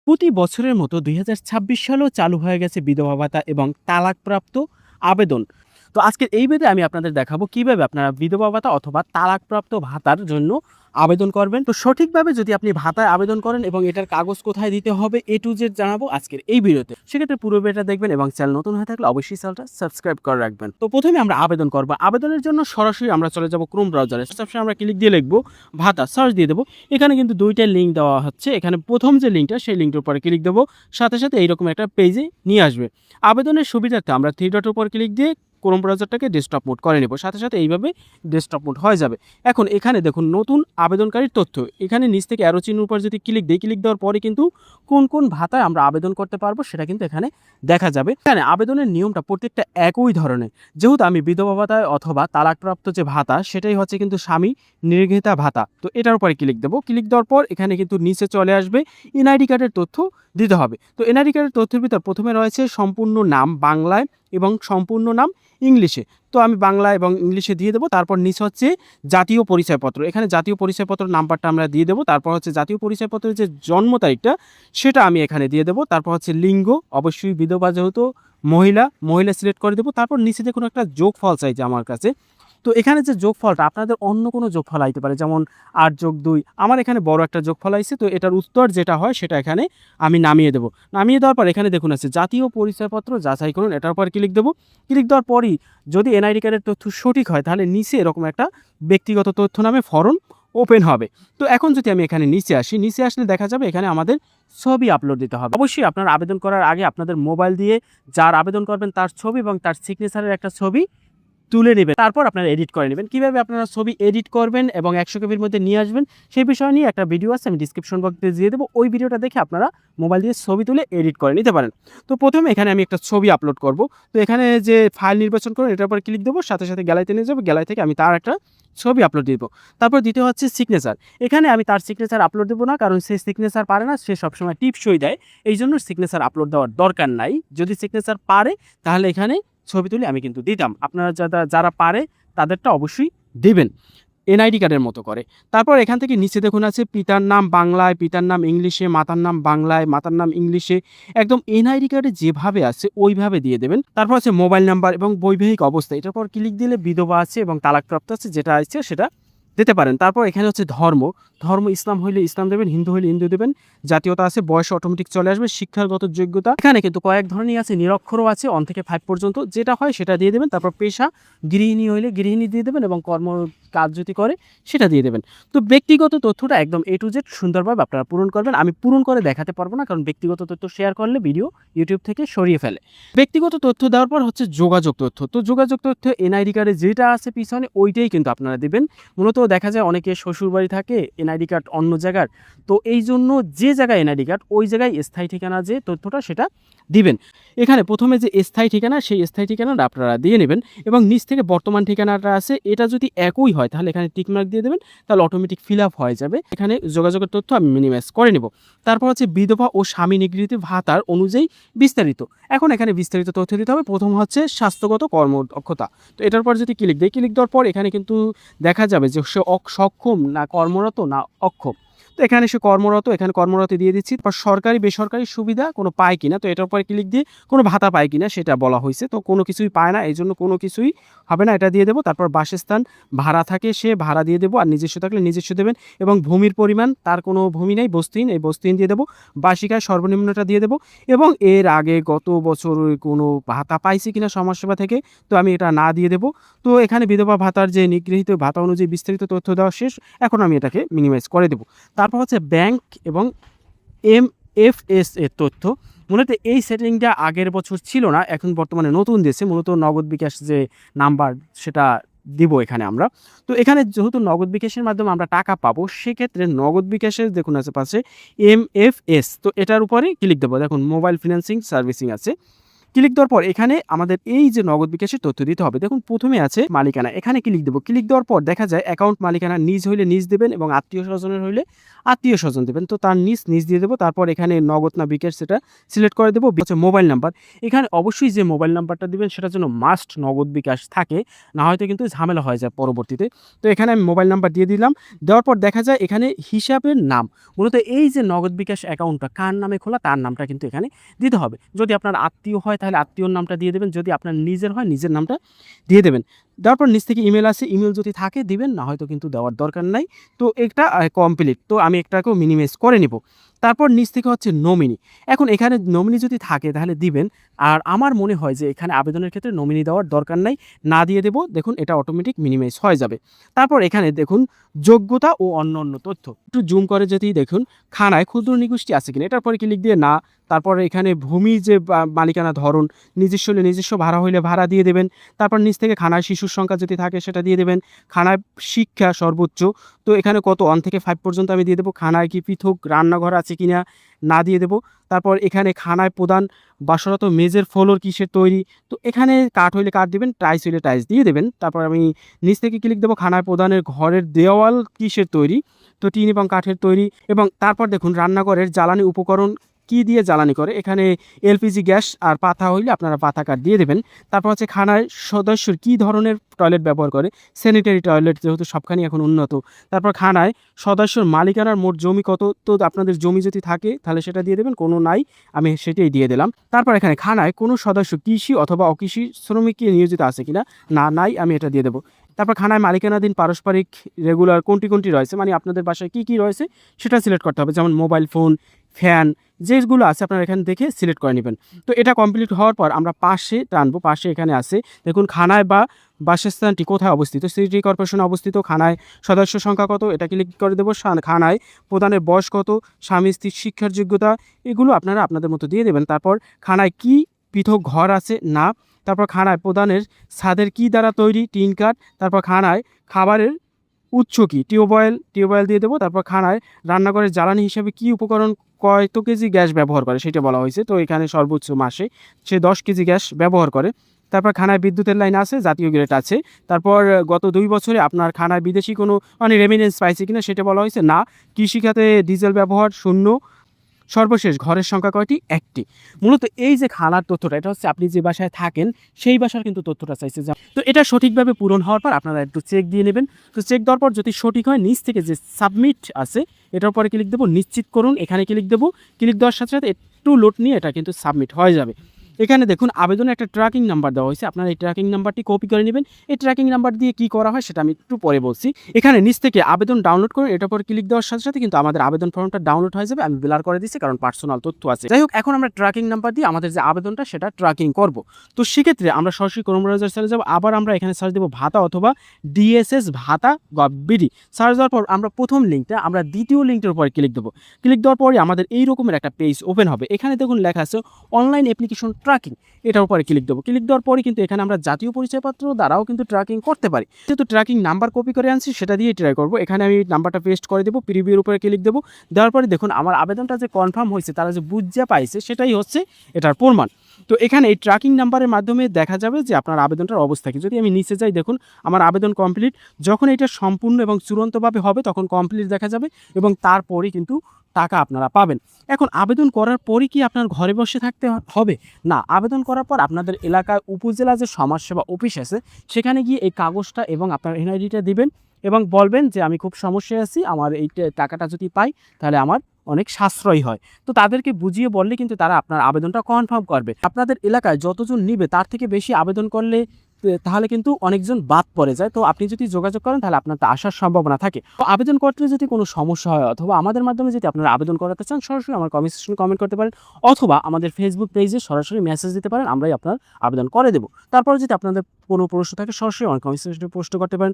প্রতি বছরের মতো ২০২৬ সালেও চালু হয়ে গেছে বিধবা ভাতা এবং তালাকপ্রাপ্ত আবেদন। তো আজকের এই ভিডিওতে আমি আপনাদের দেখাবো কিভাবে আপনারা বিধবা ভাতা অথবা তালাকপ্রাপ্ত ভাতার জন্য আবেদন করবেন। তো সঠিকভাবে যদি আপনি ভাতায় আবেদন করেন এবং এটার কাগজ কোথায় দিতে হবে A to Z জানাবো আজকের এই ভিডিওতে। সেক্ষেত্রে পুরো ভিডিওটা দেখবেন এবং চ্যানেল নতুন হয়ে থাকলে অবশ্যই চ্যানেলটা সাবস্ক্রাইব করে রাখবেন। তো প্রথমে আমরা আবেদন করব। আবেদনের জন্য সরাসরি আমরা চলে যাব ক্রোম ব্রাউজারে। সবসময় আমরা ক্লিক দিয়ে লিখব ভাতা, সার্চ দিয়ে দেবো। এখানে কিন্তু দুইটা লিঙ্ক দেওয়া হচ্ছে। এখানে প্রথম যে লিঙ্কটা সেই লিঙ্কটার উপরে ক্লিক দেবো, সাথে সাথে এইরকম একটা পেজে নিয়ে আসবে। আবেদনের সুবিধার্থে আমরা থ্রি ডটের উপর ক্লিক দিয়ে ক্রোম ব্রাউজারটাকে ডেস্কটপ মোড করে নেব, সাথে সাথে এইভাবে ডেস্কটপ মোড হয়ে যাবে। এখন এখানে দেখুন নতুন আবেদনকারীর তথ্য, এখানে নিচ থেকে অ্যারো চিহ্নের উপর যদি ক্লিক দিই, ক্লিক দেওয়ার পরে কিন্তু কোন কোন ভাতায় আমরা আবেদন করতে পারবো সেটা কিন্তু এখানে দেখা যাবে। এখানে আবেদনের নিয়মটা প্রত্যেকটা একই ধরনের। যেহেতু আমি বিধবা ভাতায় অথবা তালাকপ্রাপ্ত যে ভাতা সেটাই হচ্ছে কিন্তু স্বামী নির্গৃহীতা ভাতা, তো এটার উপরে ক্লিক দেবো। ক্লিক দেওয়ার পর এখানে কিন্তু নিচে চলে আসবে এনআইডি কার্ডের তথ্য দিতে হবে। তো এনআইডি কার্ডের তথ্যের ভিতর প্রথমে রয়েছে সম্পূর্ণ নাম বাংলায় এবং সম্পূর্ণ নাম ইংলিশে। তো আমি বাংলা এবং ইংলিশে দিয়ে দেবো। তারপর নিচে হচ্ছে জাতীয় পরিচয়পত্র, এখানে জাতীয় পরিচয়পত্র নাম্বারটা আমরা দিয়ে দেবো। তারপর হচ্ছে জাতীয় পরিচয়পত্রের যে জন্ম তারিখটা সেটা আমি এখানে দিয়ে দেবো। তারপর হচ্ছে লিঙ্গ, অবশ্যই বিধবা যেহেতু মহিলা সিলেক্ট করে দেবো। তারপর নিচে দেখুন একটা যোগফল চাইছে আমার কাছে। তো এখানে যে যোগফলটা আপনাদের অন্য কোনো যোগফল আইতে পারে, যেমন 8+2, আমার এখানে বড় একটা যোগফল আইছে। তো এটার উত্তর যেটা হয় সেটা এখানে আমি নামিয়ে দেবো। নামিয়ে দেওয়ার পর এখানে দেখুন আছে জাতীয় পরিচয়পত্র যাচাই করুন, এটার উপর ক্লিক দেবো। ক্লিক দেওয়ার পরই যদি এনআইডি কার্ডের তথ্য সঠিক হয় তাহলে নিচে এরকম একটা ব্যক্তিগত তথ্য নামে ফর্ম ওপেন হবে। তো এখন যদি আমি এখানে নিচে আসি, নিচে আসলে দেখা যাবে এখানে আমাদের ছবি আপলোড দিতে হবে। অবশ্যই আপনারা আবেদন করার আগে আপনাদের মোবাইল দিয়ে যার আবেদন করবেন তার ছবি এবং তার সিগনেচারের একটা ছবি তুলে নেবেন, তারপর আপনারা এডিট করে নেবেন। কিভাবে আপনারা ছবি এডিট করবেন এবং 100 কেবির মধ্যে নিয়ে আসবেন সেই বিষয় নিয়ে একটা ভিডিও আছে, আমি ডিসক্রিপশন বক্সে দিয়ে দেবো। ওই ভিডিওটা দেখে আপনারা মোবাইল দিয়ে ছবি তুলে এডিট করে নিতে পারেন। তো প্রথমে এখানে আমি একটা ছবি আপলোড করব। তো এখানে যে ফাইল নির্বাচন করুন, এটার উপর ক্লিক দেবো, সাথে সাথে গ্যালারিতে নিয়ে যাবো। গ্যালারি থেকে আমি তার একটা ছবি আপলোড দিব। তারপর দ্বিতীয় হচ্ছে সিগনেচার। এখানে আমি তার সিগনেচার আপলোড দেবো না, কারণ সে সিগনেচার পারে না, সে সবসময় টিপসই দেয়, এই জন্য সিগনেচার আপলোড দেওয়ার দরকার নাই। যদি সিগনেচার পারে তাহলে এখানে ছবি তুলে আমি কিন্তু দিতাম। আপনারা যারা পারে তাদেরটা অবশ্যই দিবেন এনআইডি কার্ডের মতো করে। তারপর এখান থেকে নিচে দেখুন আছে পিতার নাম বাংলায়, পিতার নাম ইংলিশে, মাতার নাম বাংলায়, মাতার নাম ইংলিশে, একদম এনআইডি কার্ডে যেভাবে আছে ওইভাবে দিয়ে দেবেন। তারপর আছে মোবাইল নাম্বার এবং বৈবাহিক অবস্থা, এটার পর ক্লিক দিলে বিধবা আছে এবং তালাকপ্রাপ্ত আছে যেটা আছে সেটা দিতে পারেন। তারপর এখানে হচ্ছে ধর্ম ইসলাম হইলে ইসলাম দেবেন, হিন্দু হইলে হিন্দু দেবেন, জাতীয়তা আছে, বয়স অটোমেটিক চলে আসবে, শিক্ষাগত যোগ্যতা এখানে কিন্তু কয়েক ধরনের আছে, নিরক্ষরও আছে 1 থেকে 5 পর্যন্ত, যেটা হয় সেটা দিয়ে দেবেন। তারপর পেশা গৃহিণী হইলে গৃহিণী দিয়ে দেবেন এবং কাজ যদি করে সেটা দিয়ে দেবেন। তো ব্যক্তিগত তথ্যটা একদম A to Z সুন্দরভাবে আপনারা পূরণ করবেন। আমি পূরণ করে দেখাতে পারবো না, কারণ ব্যক্তিগত তথ্য শেয়ার করলে ভিডিও ইউটিউব থেকে সরিয়ে ফেলে। ব্যক্তিগত তথ্য দেওয়ার পর হচ্ছে যোগাযোগ তথ্য। তো যোগাযোগ তথ্য এনআইডি কার্ডে যেটা আছে পিছনে ওইটাই কিন্তু আপনারা দেবেন। মূলত দেখা যায় অনেকে শ্বশুরবাড়ি থাকে, এনআইডি কার্ড অন্য জায়গার, তো এই জন্য যে জায়গায় এনআইডি কার্ড ওই জায়গায় স্থায়ী ঠিকানা যে তথ্যটা সেটা দিবেন। এখানে প্রথমে যে স্থায়ী ঠিকানা সেই স্থায়ী ঠিকানাটা আপনারা দিয়ে নেবেন এবং নিচ থেকে বর্তমান ঠিকানাটা আছে এটা যদি একই হয় তাহলে এখানে টিকমার্ক দিয়ে দেবেন, তাহলে অটোমেটিক ফিল আপ হয়ে যাবে। এখানে যোগাযোগের তথ্য আমি মিনিমাইজ করে নেব। তারপর হচ্ছে বিধবা ও স্বামী নিগৃহীত ভাতার অনুযায়ী বিস্তারিত, এখন এখানে বিস্তারিত তথ্য দিতে হবে। প্রথম হচ্ছে স্বাস্থ্যগত কর্মদক্ষতা। তো এটার পর যদি ক্লিক দিই, ক্লিক দেওয়ার পর এখানে কিন্তু দেখা যাবে যে সে সক্ষম না কর্মরত না অক্ষম। তো এখানে সে কর্মরত, এখানে কর্মরত দিয়ে দিচ্ছি। তারপর সরকারি বেসরকারি সুবিধা কোনো পায় কিনা, তো এটার উপরে ক্লিক দিয়ে কোনো ভাতা পায় কিনা সেটা বলা হয়েছে, তো কোনো কিছুই পায় না, এই জন্য কোনো কিছুই হবে না, এটা দিয়ে দেবো। তারপর বাসস্থান ভাড়া থাকে সে ভাড়া দিয়ে দেবো, আর নিজস্ব থাকলে নিজস্ব দেবেন এবং ভূমির পরিমাণ, তার কোনো ভূমি নেই, বস্তুহীন, এই বস্তুহীন দিয়ে দেবো। বার্ষিক আয় সর্বনিম্নটা দিয়ে দেবো এবং এর আগে গত বছর কোনো ভাতা পাইছি কিনা সমাজসেবা থেকে, তো আমি এটা না দিয়ে দেবো। তো এখানে বিধবা ভাতার যে নিগৃহীত ভাতা অনুযায়ী বিস্তারিত তথ্য দেওয়া শেষ। এখন আমি এটাকে মিনিমাইজ করে দেবো। তারপর হচ্ছে ব্যাংক এবং MFS এর তথ্য। মূলত এই সেটিংটা আগের বছর ছিল না, এখন বর্তমানে নতুন দিয়েছে। মূলত নগদ বিকাশ যে নাম্বার সেটা দিব এখানে আমরা। তো এখানে যেহেতু নগদ বিকাশের মাধ্যমে আমরা টাকা পাবো, সেক্ষেত্রে নগদ বিকাশের দেখুন আছে পাশে MFS, তো এটার উপরে ক্লিক দেবো। দেখুন মোবাইল ফিন্যান্সিং সার্ভিসিং আছে, ক্লিক দেওয়ার পর এখানে আমাদের এই যে নগদ বিকাশের তথ্য দিতে হবে। দেখুন প্রথমে আছে মালিকানা, এখানে ক্লিক দেব। ক্লিক দেওয়ার পর দেখা যায় অ্যাকাউন্ট মালিকানা নিজ হইলে নিজ দেবেন এবং আত্মীয়-স্বজনের হইলে আত্মীয়-স্বজন দেবেন। তো তার নিজ দিয়ে দেব। তারপর এখানে নগদ না বিকাশ সেটা সিলেক্ট করে দেব। হচ্ছে মোবাইল নাম্বার, এখানে অবশ্যই যে মোবাইল নাম্বারটা দিবেন সেটার জন্য মাস্ট নগদ বিকাশ থাকে, না হয়তো কিন্তু ঝামেলা হয়ে যায় পরবর্তীতে। তো এখানে আমি মোবাইল নাম্বার দিয়ে দিলাম। দেওয়ার পর দেখা যায় এখানে হিসাবের নাম, মূলত এই যে নগদ বিকাশ অ্যাকাউন্টটা কার নামে খোলা তার নামটা কিন্তু এখানে দিতে হবে। যদি আপনার আত্মীয় হয় তাহলে আত্মীয়র নামটা দিয়ে দেবেন, যদি আপনার নিজের হয় নিজের নামটা দিয়ে দেবেন। দেওয়ার পর নিচ থেকে ইমেল আছে, ইমেল যদি থাকে দিবেন, না হয়তো কিন্তু দেওয়ার দরকার নাই। তো এটা কমপ্লিট। তো আমি এটাকেও মিনিমাইজ করে নিব। তারপর নিচ থেকে হচ্ছে নমিনি। এখন এখানে নমিনি যদি থাকে তাহলে দিবেন। আর আমার মনে হয় যে এখানে আবেদনের ক্ষেত্রে নমিনি দেওয়ার দরকার নাই, না দিয়ে দেব। দেখুন এটা অটোমেটিক মিনিমাইজ হয়ে যাবে। তারপর এখানে দেখুন যোগ্যতা ও অন্যান্য তথ্য একটু জুম করে যদি দেখুন খানায় ক্ষুদ্র নিগোষ্ঠী আছে কিনা, এটার পরে ক্লিক দিয়ে না। তারপরে এখানে ভূমি যে মালিকানা ধরন নিজস্ব হলে নিজস্ব, ভাড়া হইলে ভাড়া দিয়ে দেবেন। তারপর নিচ থেকে খানায় শিশুর সংখ্যা যদি থাকে সেটা দিয়ে দেবেন। খানায় শিক্ষা সর্বোচ্চ, তো এখানে কত 1 থেকে 5 পর্যন্ত আমি দিয়ে দেবো। খানায় কি পৃথক রান্নাঘর আছে কিনা না দিয়ে দেবো। তারপর এখানে খানায় প্রধান বাসরত মেজের ফ্লোর কিসের তৈরি, তো এখানে কাঠ হইলে কাঠ দিবেন, টাইলস হইলে টাইলস দিয়ে দেবেন। তারপর আমি নিচ থেকে ক্লিক দেবো খানায় প্রধানের ঘরের দেওয়াল কিসের তৈরি, তো টিন এবং কাঠের তৈরি। এবং তারপর দেখুন রান্নাঘরের জ্বালানি উপকরণ কি দিয়ে জ্বালানি করে, এখানে এলপিজি গ্যাস আর পাতা হইলে আপনারা পাতা কাঠ দিয়ে দেবেন। তারপর হচ্ছে খানায় সদস্যর কী ধরনের টয়লেট ব্যবহার করে, স্যানিটারি টয়লেট, যেহেতু সবখানি এখন উন্নত। তারপর খানায় সদস্যর মালিকানার মোট জমি কত, তো আপনাদের জমি যদি থাকে তাহলে সেটা দিয়ে দেবেন, কোনো নাই আমি সেটাই দিয়ে দিলাম। তারপর এখানে খানায় কোনো সদস্য কৃষি অথবা অকৃষি শ্রমিককে নিয়োজিত আছে কিনা, না নাই আমি এটা দিয়ে দেবো। তারপর খানায় মালিকানাধীন পারস্পরিক রেগুলার কোনটি রয়েছে, মানে আপনাদের বাসায় কী রয়েছে সেটা সিলেক্ট করতে হবে, যেমন মোবাইল ফোন, ফ্যান, যেগুলো আছে আপনারা এখানে দেখে সিলেক্ট করে নেবেন। তো এটা কমপ্লিট হওয়ার পর আমরা পাশে টানবো। পাশে এখানে আছে দেখুন খানায় বা বাসস্থানটি কোথায় অবস্থিত, সিটি কর্পোরেশনে অবস্থিত। খানায় সদস্য সংখ্যা কত, এটা ক্লিক করে দেবো। খানায় প্রধানের বয়স কত, স্বামী স্ত্রীর শিক্ষার যোগ্যতা, এগুলো আপনারা আপনাদের মতো দিয়ে দেবেন। তারপর খানায় কি পৃথক ঘর আছে না। তারপর খানায় প্রধানের ছাদের কি দ্বারা তৈরি, টিন কাঠ। তারপর খানায় খাবারের উৎস কি, টিউবওয়েল দিয়ে দেবো। তারপর খানায় রান্নাঘরের জ্বালানি হিসেবে কি উপকরণ কত কেজি গ্যাস ব্যবহার করে সেটা বলা হয়েছে, তো এখানে সর্বোচ্চ মাসে সে 10 কেজি গ্যাস ব্যবহার করে। তারপর খানায় বিদ্যুতের লাইন আছে, জাতীয় গ্রিড আছে। তারপর গত 2 বছরে আপনার খানায় বিদেশি কোনো মানে রেমিনেন্স পাইছে কিনা সেটা বলা হয়েছে না। কৃষিখাতে ডিজেল ব্যবহার শূন্য। সর্বশেষ ঘরের সংখ্যা কয়টি, 1টি। মূলত এই যে খানার তথ্যটা, এটা হচ্ছে আপনি যে বাসায় থাকেন সেই বাসার কিন্তু তথ্যটা চাইছে। তো এটা সঠিকভাবে পূরণ হওয়ার পর আপনারা একটু চেক দিয়ে নেবেন। তো চেক দেওয়ার পর যদি সঠিক হয় নিচ থেকে যে সাবমিট আছে এটার পরে ক্লিক দেবো, নিশ্চিত করুন, এখানে ক্লিক দেবো। ক্লিক দেওয়ার সাথে সাথে একটু লোড নিয়ে এটা কিন্তু সাবমিট হয়ে যাবে। এখানে দেখুন আবেদনে একটা ট্র্যাকিং নাম্বার দেওয়া হয়েছে, আপনারা এই ট্র্যাকিং নাম্বারটি কপি করে নেবেন। এই ট্র্যাকিং নাম্বার দিয়ে কি করা হয় সেটা আমি একটু পরে বলছি। এখানে নিচ থেকে আবেদন ডাউনলোড করুন, এটার পর ক্লিক দেওয়ার সাথে সাথে কিন্তু আমাদের আবেদন ফর্মটা ডাউনলোড হয়ে যাবে। আমি ব্লার করে দিচ্ছি কারণ পার্সোনাল তথ্য আছে। যাই হোক, এখন আমরা ট্র্যাকিং নাম্বার দিয়ে আমাদের যে আবেদনটা সেটা ট্র্যাকিং করব। তো সেক্ষেত্রে আমরা সরাসরি ক্রোম ব্রাউজার চলে যাব। আবার আমরা এখানে সার্চ দেবো ভাতা অথবা ডিএসএস ভাতা গভ.বিডি। সার্চ দেওয়ার পর আমরা প্রথম লিঙ্কটা, আমরা দ্বিতীয় লিঙ্কটার উপর ক্লিক দেবো। ক্লিক দেওয়ার পরে আমাদের এই রকমের একটা পেজ ওপেন হবে। এখানে দেখুন লেখা আছে অনলাইন অ্যাপ্লিকেশন ট্র্যাকিং, এটার উপরে ক্লিক দেবো। ক্লিক দেওয়ার পরে কিন্তু এখানে আমরা জাতীয় পরিচয়পত্র দ্বারাও কিন্তু ট্র্যাকিং করতে পারি। যেহেতু ট্র্যাকিং নাম্বার কপি করে আনছি সেটা দিয়ে ট্রাই করবো। এখানে আমি নাম্বারটা পেস্ট করে দেবো, প্রিভিউর উপরে ক্লিক দেবো। দেওয়ার পরে দেখুন আমার আবেদনটা যে কনফার্ম হয়েছে, তারা যে বুঝে পাইছে সেটাই হচ্ছে এটার প্রমাণ। তো এখানে এই ট্র্যাকিং নাম্বারের মাধ্যমে দেখা যাবে যে আপনার আবেদনটার অবস্থা কি। যদি আমি নিচে যাই দেখুন আমার আবেদন কমপ্লিট। যখন এটা সম্পূর্ণ এবং চূড়ান্তভাবে হবে তখন কমপ্লিট দেখা যাবে এবং তারপরেই কিন্তু টাকা আপনারা পাবেন। এখন আবেদন করার পরই কি আপনার ঘরে বসে থাকতে হবে? না, আবেদন করার পর আপনাদের এলাকায় উপজেলা যে সমাজসেবা অফিস আছে সেখানে গিয়ে এই কাগজটা এবং আপনার এনআইডিটা দিবেন এবং বলবেন যে আমি খুব সমস্যায় আছি, আমার এই টাকাটা যদি পাই তাহলে আমার অনেক সাশ্রয়ী হয়। তো তাদেরকে বুঝিয়ে বললে কিন্তু তারা আপনার আবেদনটা কনফার্ম করবে। আপনাদের এলাকায় যতজন নিবে তার থেকে বেশি আবেদন করলে তাহলে কিন্তু অনেকজন বাদ পড়ে যায়। তো আপনি যদি যোগাযোগ করেন তাহলে আপনার আসার সম্ভাবনা থাকে। তো আবেদন করতে যদি কোনো সমস্যা হয় অথবা আমাদের মাধ্যমে যদি আপনারা আবেদন করাতে চান সরাসরি আমার কমেন্ট সেকশনে কমেন্ট করতে পারেন অথবা আমাদের ফেসবুক পেজে সরাসরি মেসেজ দিতে পারেন, আমরাই আপনার আবেদন করে দেবো। তারপরে যদি আপনাদের কোনো প্রশ্ন থাকে সরাসরি আমার কমেন্ট সেকশনে পোস্ট করতে পারেন।